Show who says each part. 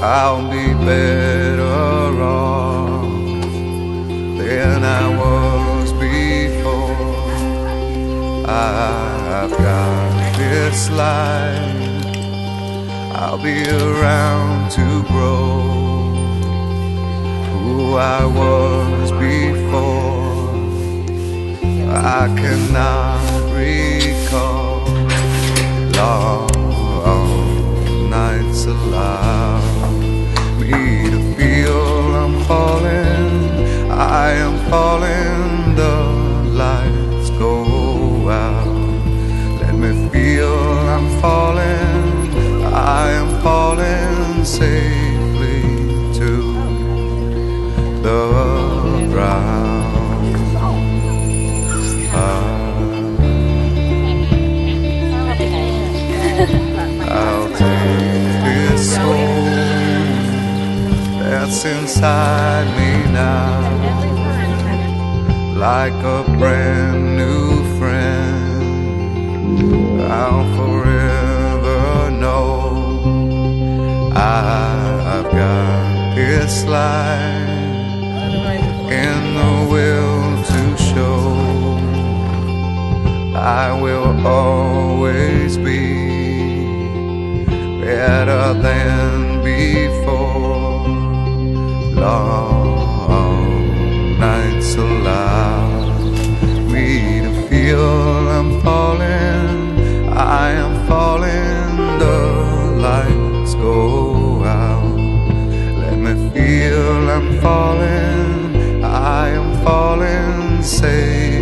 Speaker 1: I'll be better off than I was before. I've got this life, I'll be around to grow who I was before. I cannot recall long nights allow me to feel I'm falling, I am falling, the lights go out. Let me feel I'm falling, I am falling safely to the ground. I'll take this soul that's inside me now, like a brand new friend. I'll forever know I've got this life in the will to show. I will always be better than before. Long nights allow me to feel I'm falling, I am falling, the lights go out. Let me feel I'm falling, I am falling, say